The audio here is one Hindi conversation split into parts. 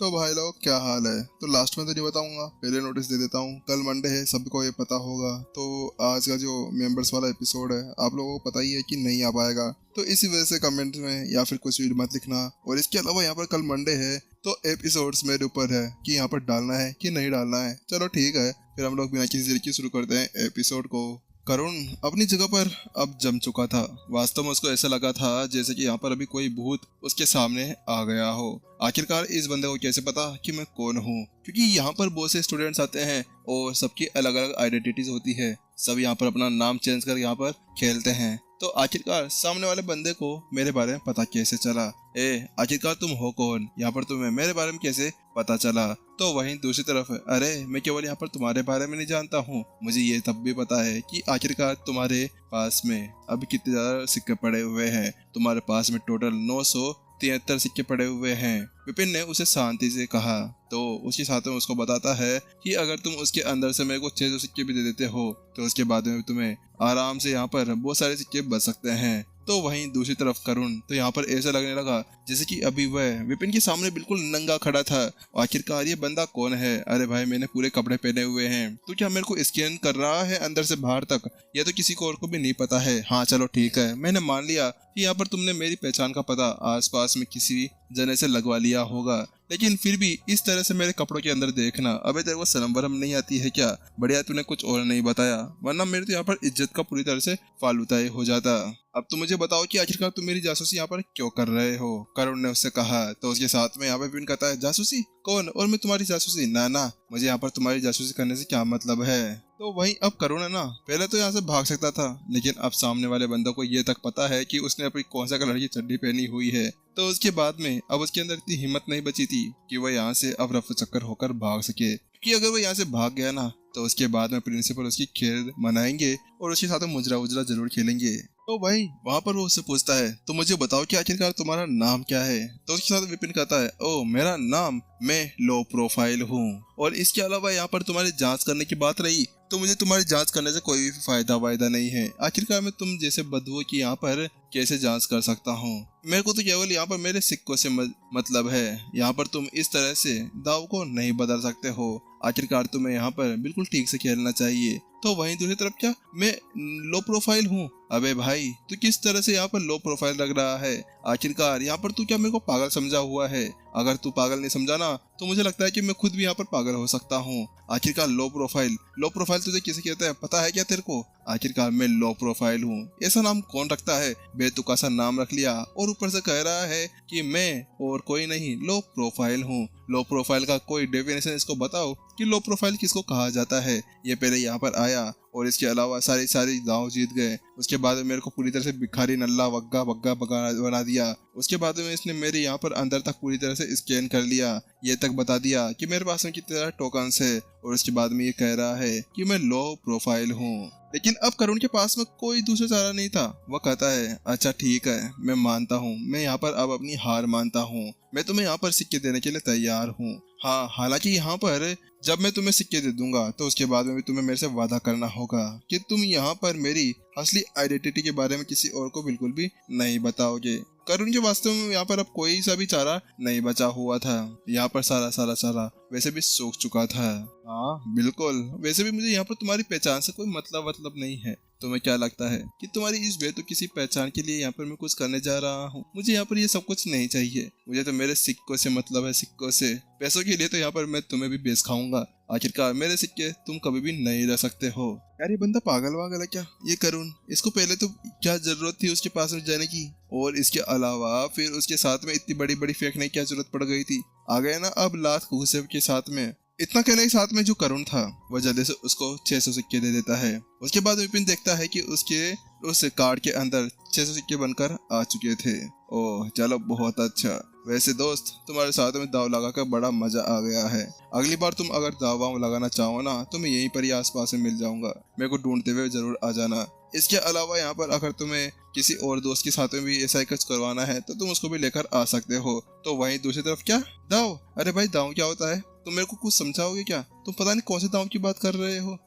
तो भाई लोग क्या हाल है। तो लास्ट में तो नहीं बताऊंगा, पहले नोटिस दे देता हूँ। कल मंडे है, सबको ये पता होगा। तो आज का जो मेंबर्स वाला एपिसोड है आप लोगों को पता ही है कि नहीं आ पाएगा। तो इसी वजह से कमेंट में या फिर कुछ भी मत लिखना। और इसके अलावा यहाँ पर कल मंडे है तो एपिसोड्स मेरे ऊपर है कि यहाँ पर डालना है कि नहीं डालना है। चलो ठीक है, फिर हम लोग बिना किसी देर की शुरू करते हैं एपिसोड को। करुण अपनी जगह पर अब जम चुका था। वास्तव में उसको ऐसा लगा था जैसे कि यहाँ पर अभी कोई भूत उसके सामने आ गया हो। आखिरकार इस बंदे को कैसे पता कि मैं कौन हूँ, क्योंकि यहाँ पर बहुत से स्टूडेंट्स आते हैं और सबकी अलग अलग आइडेंटिटीज होती है। सब यहाँ पर अपना नाम चेंज कर यहाँ पर खेलते हैं। तो आखिरकार सामने वाले बंदे को मेरे बारे में पता कैसे चला? आखिरकार तुम हो कौन? यहाँ पर तुम्हें मेरे बारे में कैसे पता चला? तो वहीं दूसरी तरफ अरे मैं केवल यहाँ पर तुम्हारे बारे में नहीं जानता हूँ, मुझे ये तब भी पता है कि आखिरकार तुम्हारे पास में अभी कितने ज्यादा सिक्के पड़े हुए हैं। तुम्हारे पास में टोटल 973 सिक्के पड़े हुए हैं। विपिन ने उसे शांति से कहा। तो उसके साथ में उसको बताता है कि अगर तुम उसके अंदर से मेरे को 600 सिक्के भी दे देते हो तो उसके बाद में तुम्हें आराम से यहाँ पर बहुत सारे सिक्के बच सकते हैं। तो वहीं दूसरी तरफ करुण तो यहाँ पर ऐसा लगने लगा जैसे कि अभी वह विपिन के सामने बिल्कुल नंगा खड़ा था। आखिरकार ये बंदा कौन है? अरे भाई मैंने पूरे कपड़े पहने हुए हैं, तो क्या मेरे को स्कैन कर रहा है अंदर से बाहर तक? यह तो किसी को और को भी नहीं पता है। हाँ चलो ठीक है, मैंने मान लिया कि यहाँ पर तुमने मेरी पहचान का पता आसपास में किसी जने से लगवा लिया होगा, लेकिन फिर भी इस तरह से मेरे कपड़ों के अंदर देखना, अबे तेरे को शर्म वरम नहीं आती है क्या? बढ़िया तूने कुछ और नहीं बताया, वरना मेरे तो यहाँ पर इज्जत का पूरी तरह से फालूदा हो जाता। अब तो मुझे बताओ कि आखिरकार तुम मेरी जासूसी यहाँ पर क्यों कर रहे हो? करुण ने उससे कहा। तो उसके साथ में यहाँ पर विपिन कहता है जासूसी? कौन? और मैं तुम्हारी जासूसी? ना, मुझे यहाँ पर तुम्हारी जासूसी करने से क्या मतलब है? तो वहीं अब करुण है ना, पहले तो यहाँ से भाग सकता था, लेकिन अब सामने वाले बंदों को ये तक पता है कि उसने अपनी कौन सा कलर की चड्डी पहनी हुई है। तो उसके बाद में अब उसके अंदर इतनी हिम्मत नहीं बची थी कि वह यहाँ से अब रफू चक्कर होकर भाग सके, क्योंकि अगर वो यहाँ से भाग गया ना तो उसके बाद में प्रिंसिपल उसकी खेल मनाएंगे और उसके साथ मुजरा उजरा जरूर खेलेंगे। तो भाई वहाँ पर वो उससे पूछता है तो मुझे बताओ कि आखिरकार तुम्हारा नाम क्या है? तो उसके साथ विपिन कहता है ओ मेरा नाम, मैं लो प्रोफाइल हूँ, और इसके अलावा यहाँ पर तुम्हारी जांच करने की बात रही तो मुझे तुम्हारी जांच करने से कोई भी फायदा नहीं है। आखिरकार मैं तुम जैसे बदबू की यहाँ पर कैसे जांच कर सकता हूँ? मेरे को तो केवल यहाँ पर मेरे सिक्कों से मतलब है। यहाँ पर तुम इस तरह से दाव को नहीं बदल सकते हो। आखिरकार तुम्हें यहाँ पर बिल्कुल ठीक से खेलना चाहिए। तो वहीं दूसरी तरफ क्या मैं लो प्रोफाइल हूँ? अबे भाई तू किस तरह से यहाँ पर लो प्रोफाइल लग रहा है? आखिरकार यहाँ पर तू क्या मेरे को पागल समझा हुआ है? अगर तू पागल नहीं समझा ना तो मुझे लगता है कि मैं खुद भी यहाँ पर पागल हो सकता हूँ। आखिरकार लो प्रोफाइल तुझे किसे कहते हैं पता है क्या तेरे को? आखिरकार मैं लो प्रोफाइल हूँ, ऐसा नाम कौन रखता है? बेतुका सा नाम रख लिया और ऊपर से कह रहा है कि मैं और कोई नहीं लो प्रोफाइल हूँ। लो प्रोफाइल का कोई डेफिनेशन इसको बताओ कि लो प्रोफाइल किसको कहा जाता है। ये पहले यहाँ पर आया और इसके अलावा सारी दांव जीत गए। उसके बाद में मेरे को पूरी तरह से भिखारी नल्ला वग्गा बना दिया। उसके बाद में इसने मेरे यहाँ पर अंदर तक पूरी तरह से स्कैन कर लिया, ये तक बता दिया कि मेरे पास में कितने सारे टोकन्स है, और उसके बाद में ये कह रहा है कि मैं लो प्रोफाइल हूँ। लेकिन अब करुण के पास में कोई दूसरा चारा नहीं था। वह कहता है अच्छा ठीक है, मैं मानता हूँ, मैं यहाँ पर अब अपनी हार मानता हूँ, मैं तुम्हें यहाँ पर सिक्के देने के लिए तैयार हूँ। हाँ हालांकि यहाँ पर जब मैं तुम्हें सिक्के दे दूंगा तो उसके बाद में भी तुम्हें मेरे से वादा करना होगा कि तुम यहाँ पर मेरी असली आइडेंटिटी के बारे में किसी और को बिल्कुल भी नहीं बताओगे। करुण के वास्तव में यहाँ पर अब कोई सा भी चारा नहीं बचा हुआ था। यहाँ पर सारा चारा वैसे भी सूख चुका था। हाँ बिल्कुल, वैसे भी मुझे यहाँ पर तुम्हारी पहचान से कोई मतलब नहीं है। तुम्हें क्या लगता है कि तुम्हारी इस बेतुकी पहचान के लिए यहाँ पर मैं कुछ करने जा रहा हूँ? मुझे यहाँ पर ये सब कुछ नहीं चाहिए, मुझे तो मेरे सिक्कों से मतलब है, सिक्कों से। पैसों के लिए तो यहाँ पर मैं तुम्हें भी बेच खाऊंगा। आखिरकार मेरे सिक्के तुम कभी भी नहीं रह सकते हो। यार ये बंदा पागल वागल है क्या? ये करुण, इसको पहले तो क्या जरूरत थी उसके पास में जाने की, और इसके अलावा फिर उसके साथ में इतनी बड़ी फेंकने की क्या जरूरत पड़ गई थी? आ गया ना अब लात घूसे के साथ में। इतना कहने के साथ में जो करुण था वह जल्दी से उसको 600 सिक्के दे देता है। उसके बाद विपिन देखता है कि उसके उस कार्ड के अंदर 600 सिक्के बनकर आ चुके थे। ओह चलो बहुत अच्छा। वैसे दोस्त तुम्हारे साथ में दाव लगाकर बड़ा मजा आ गया है। अगली बार तुम अगर दाव वाव लगाना चाहो ना तो मैं यहीं पर ही आसपास में मिल जाऊंगा, मेरे को ढूंढते हुए जरूर आ जाना। इसके अलावा यहाँ पर अगर तुम्हें किसी और दोस्त के साथ में भी ऐसा ही कुछ करवाना है तो तुम उसको भी लेकर आ सकते हो। तो वहीं दूसरी तरफ क्या दाव? अरे भाई दाव क्या होता है? तुम मेरे को कुछ समझाओगे क्या? तुम पता नहीं कौन से दाव की बात कर रहे हो।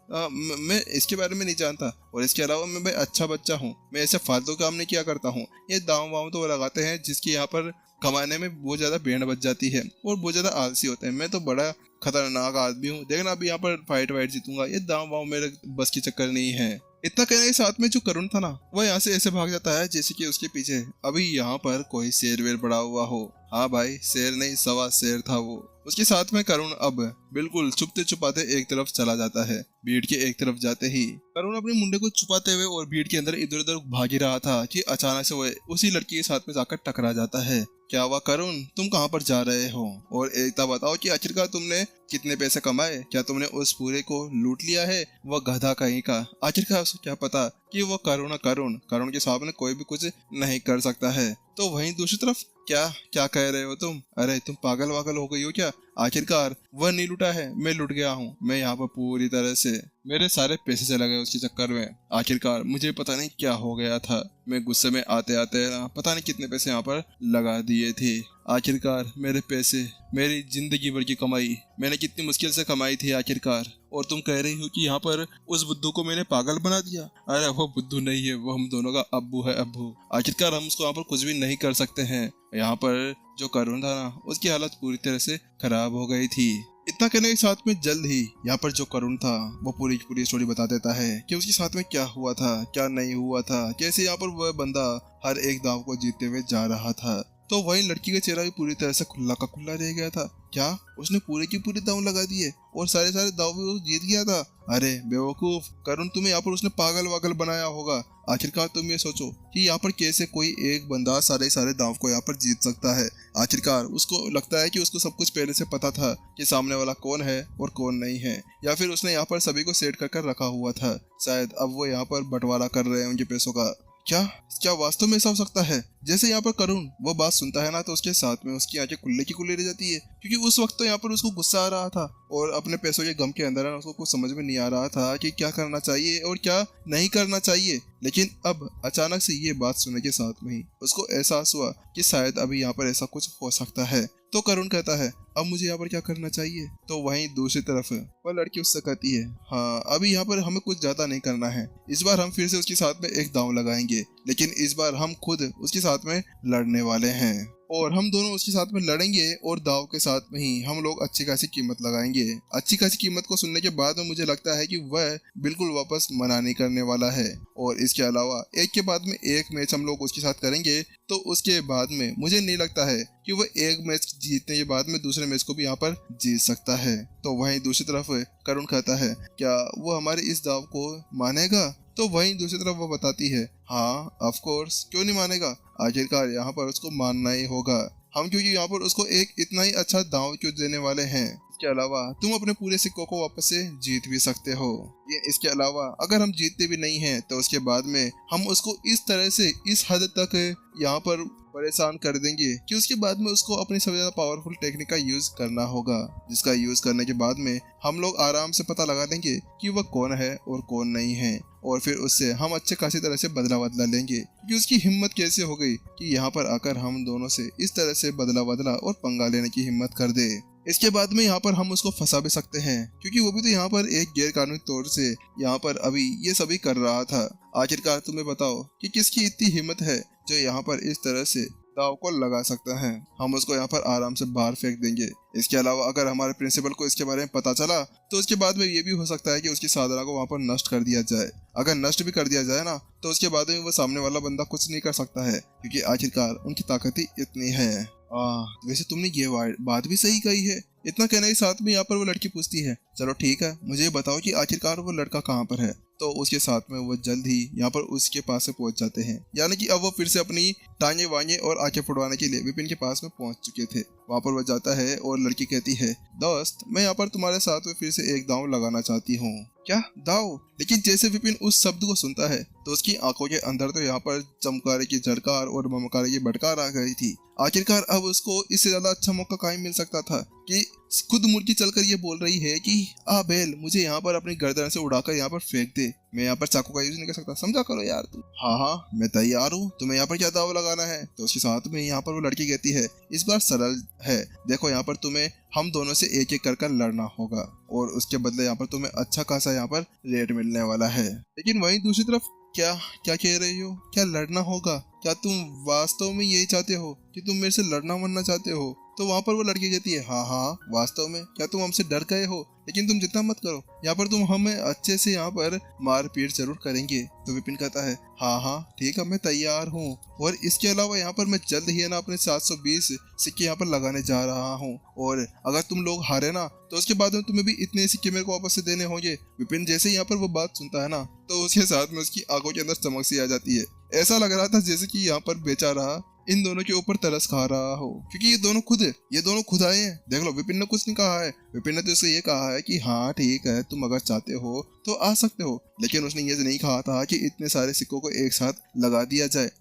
मैं इसके बारे में नहीं जानता, और इसके अलावा मैं भाई अच्छा बच्चा हूँ, मैं ऐसे फालतू काम नहीं किया करता हूँ। ये दाव वाव तो लगाते हैं जिसकी यहाँ पर कमाने में बहुत ज्यादा बैंड बज जाती है और बहुत ज्यादा आलसी होते हैं। मैं तो बड़ा खतरनाक आदमी हूँ, देखना अभी यहाँ पर फाइट वाइट जीतूंगा, ये दांव वाव मेरे बस की चक्कर नहीं है। इतना कहने के साथ में जो करुण था ना, वो यहाँ से ऐसे भाग जाता है जैसे कि उसके पीछे अभी यहाँ पर कोई शेर वेर पड़ा हुआ हो। हाँ भाई, शेर नहीं सवा शेर था वो। उसके साथ में करुण अब बिल्कुल छुपते छुपाते एक तरफ चला जाता है। भीड़ के एक तरफ जाते ही करुण अपने मुंडे को छुपाते हुए और भीड़ के अंदर इधर उधर भाग ही रहा था कि अचानक से वो उसी लड़की के साथ में जाकर टकरा जाता है। क्या हुआ करुण, तुम कहाँ पर जा रहे हो? और एकता बताओ कि आखिरकार तुमने कितने पैसे कमाए? क्या तुमने उस पूरे को लूट लिया है? वह गधा कहीं का, आखिरकार उसको क्या पता कि वो करुण के सामने कोई भी कुछ नहीं कर सकता है। तो वहीं दूसरी तरफ क्या क्या कह रहे हो तुम? अरे तुम पागल वागल हो गई हो क्या? आखिरकार वह नहीं लुटा है, मैं लुट गया हूँ। मैं यहाँ पर पूरी तरह से मेरे सारे पैसे चले गए उसके चक्कर में। आखिरकार मुझे पता नहीं क्या हो गया था, मैं गुस्से में आते आते ना पता नहीं कितने पैसे यहाँ पर लगा दिए थे। आखिरकार मेरे पैसे, मेरी जिंदगी भर की कमाई मैंने कितनी मुश्किल से कमाई थी आखिरकार, और तुम कह रही हो कि यहाँ पर उस बुद्धू को मैंने पागल बना दिया। अरे वो बुद्धू नहीं है, वो हम दोनों का अब्बू है, अब्बू। आखिरकार हम उसको यहाँ पर कुछ भी नहीं कर सकते हैं। यहाँ पर जो करुण था ना, उसकी हालत पूरी तरह से खराब हो गई थी। इतना कहने के साथ में जल्द ही यहाँ पर जो करुण था वो पूरी की पूरी स्टोरी बता देता है कि उसके साथ में क्या हुआ था, क्या नहीं हुआ था, कैसे यहाँ पर वह बंदा हर एक दांव को जीतते हुए जा रहा था। तो वही लड़की का चेहरा भी पूरी तरह से खुला का खुला रह गया था। क्या उसने पूरे की पूरी दांव लगा दिए और सारे दांव भी वो जीत गया था? अरे बेवकूफ करुण, तुम्हें यहाँ पर उसने पागल वागल बनाया होगा। आखिरकार तुम ये सोचो कि यहाँ पर कैसे कोई एक बंदा सारे दांव को यहाँ पर जीत सकता है। आखिरकार उसको लगता है कि उसको सब कुछ पहले से पता था कि सामने वाला कौन है और कौन नहीं है, या फिर उसने यहाँ पर सभी को सेट कर रखा हुआ था। शायद अब वो यहाँ पर बंटवारा कर रहे हैं उनके पैसों का। क्या क्या वास्तव में ऐसा हो सकता है? जैसे यहाँ पर करुण वो बात सुनता है ना, तो उसके साथ में उसकी आंखें खुले की खुले रह जाती है, क्योंकि उस वक्त तो यहाँ पर उसको गुस्सा आ रहा था और अपने पैसों के गम के अंदर उसको कुछ समझ में नहीं आ रहा था कि क्या करना चाहिए और क्या नहीं करना चाहिए। लेकिन अब अचानक से ये बात सुनने के साथ में ही उसको एहसास हुआ कि शायद अभी यहाँ पर ऐसा कुछ हो सकता है। तो करुण कहता है अब मुझे यहाँ पर क्या करना चाहिए? तो वहीं दूसरी तरफ वह लड़की उससे कहती है हाँ अभी यहाँ पर हमें कुछ ज्यादा नहीं करना है, इस बार हम फिर से उसके साथ में एक दांव लगाएंगे, लेकिन इस बार हम खुद उसके साथ में लड़ने वाले हैं और हम दोनों उसके साथ में लड़ेंगे और दाव के साथ में ही हम लोग अच्छी खासी कीमत लगाएंगे। अच्छी खासी कीमत को सुनने के बाद में मुझे लगता है कि वह बिल्कुल वापस मना नहीं करने वाला है, और इसके अलावा एक के बाद में एक मैच हम लोग उसके साथ करेंगे, तो उसके बाद में मुझे नहीं लगता है कि वह एक मैच जीतने के बाद में दूसरे मैच को भी यहाँ पर जीत सकता है। तो वहीं दूसरी तरफ करुण कहता है क्या वो हमारे इस दाव को मानेगा? तो वहीं दूसरी तरफ वो बताती है हाँ ऑफ कोर्स, क्यों नहीं मानेगा, आखिरकार यहाँ पर उसको मानना ही होगा हम, क्योंकि यहाँ पर उसको एक इतना ही अच्छा दांव क्यों देने वाले हैं। इसके अलावा तुम अपने पूरे सिक्कों को वापस से जीत भी सकते हो। ये इसके अलावा अगर हम जीतते भी नहीं हैं तो उसके बाद में हम उसको इस तरह से इस हद तक यहाँ पर परेशान कर देंगे कि उसके बाद में उसको अपनी सबसे ज्यादा पावरफुल टेक्निक का यूज करना होगा, जिसका यूज करने के बाद में हम लोग आराम से पता लगा देंगे कि वह कौन है और कौन नहीं है, और फिर उससे हम अच्छे खासी तरह से बदला लेंगे कि उसकी हिम्मत कैसे हो गई कि यहाँ पर आकर हम दोनों से इस तरह से बदला और पंगा लेने की हिम्मत कर दे। इसके बाद में यहाँ पर हम उसको फंसा भी सकते हैं, क्योंकि वो भी तो यहाँ पर एक गैर कानूनी तौर से यहाँ पर अभी ये सभी कर रहा था। आखिरकार तुम्हें बताओ कि किसकी इतनी हिम्मत है जो यहाँ पर इस तरह से दाव को लगा सकता है। हम उसको यहाँ पर आराम से बाहर फेंक देंगे। इसके अलावा अगर हमारे प्रिंसिपल को इसके बारे में पता चला तो उसके बाद में ये भी हो सकता है कि उसकी साधना को वहाँ पर नष्ट कर दिया जाए। अगर नष्ट भी कर दिया जाए ना, तो उसके बाद में वो सामने वाला बंदा कुछ नहीं कर सकता है, क्योंकि आखिरकार उनकी ताकत ही इतनी है। वैसे तुमने ये बात भी सही कही है। इतना कहने के साथ में यहाँ पर वो लड़की पूछती है चलो ठीक है, मुझे बताओ कि आखिरकार वो लड़का कहाँ पर है। तो उसके साथ में वो जल्द ही यहाँ पर उसके पास से पहुंच जाते हैं, यानी कि अब वो फिर से अपनी टांगे वांगे और आंखें फुड़वाने के लिए विपिन के पास में पहुंच चुके थे। वहाँ पर वो जाता है और लड़की कहती है दोस्त मैं यहाँ पर तुम्हारे साथ में फिर से एक दांव लगाना चाहती हूँ। क्या दांव? लेकिन जैसे विपिन उस शब्द को सुनता है तो उसकी आंखों के अंदर तो यहाँ पर चमकारे की झड़कार और ममकारे की भटकार आ गई थी। आखिरकार अब उसको इससे ज्यादा अच्छा मौका कहीं मिल सकता था कि खुद मुर्गी चलकर ये बोल रही है कि बेल मुझे यहाँ पर अपनी गर्दन से उड़ाकर यहाँ पर फेंक दे, मैं यहाँ पर चाकू का यूज नहीं कर सकता, समझा करो यार तू। हाँ मैं तैयार हूँ, तुम्हें यहाँ पर क्या दाव लगाना है? तो उसके साथ में यहाँ पर वो लड़की कहती है इस बार सरल है, देखो यहाँ पर तुम्हें हम दोनों से एक एक कर लड़ना होगा और उसके बदले यहाँ पर तुम्हें अच्छा खासा यहाँ पर रेट मिलने वाला है। लेकिन वहीं दूसरी तरफ क्या क्या कह रही हो, क्या लड़ना होगा? क्या तुम वास्तव में यही चाहते हो कि तुम मेरे से लड़ना वरना चाहते हो? तो वहाँ पर वो लड़की कहती है, हाँ हाँ वास्तव में, क्या तुम हमसे डर गए हो? लेकिन तुम चिंता मत करो, यहाँ पर तुम हमें अच्छे से यहाँ पर मारपीट जरूर करेंगे। तो विपिन कहता है, हाँ हाँ ठीक है, मैं तैयार हूँ। और इसके अलावा यहाँ पर मैं जल्द ही है ना अपने 720 सिक्के यहाँ पर लगाने जा रहा हूँ, और अगर तुम लोग हारे ना तो उसके बाद में तुम्हें भी इतने सिक्के मेरे को वापस से देने होंगे। विपिन जैसे ही यहाँ पर वो बात सुनता है ना, तो उसके साथ में उसकी आंखों के अंदर चमक सी आ जाती है। ऐसा लग रहा था जैसे कि यहाँ पर बेचारा इन दोनों के ऊपर तरस खा रहा हो, क्योंकि ये दोनों खुद आए हैं। देख लो, विपिन ने कुछ नहीं कहा है। विपिन ने तो इसे ये कहा है कि हाँ ठीक है, तुम अगर चाहते हो तो आ सकते हो, लेकिन उसने ये नहीं कहा था कि इतने सारे सिक्कों को एक साथ लगा दिया जाए।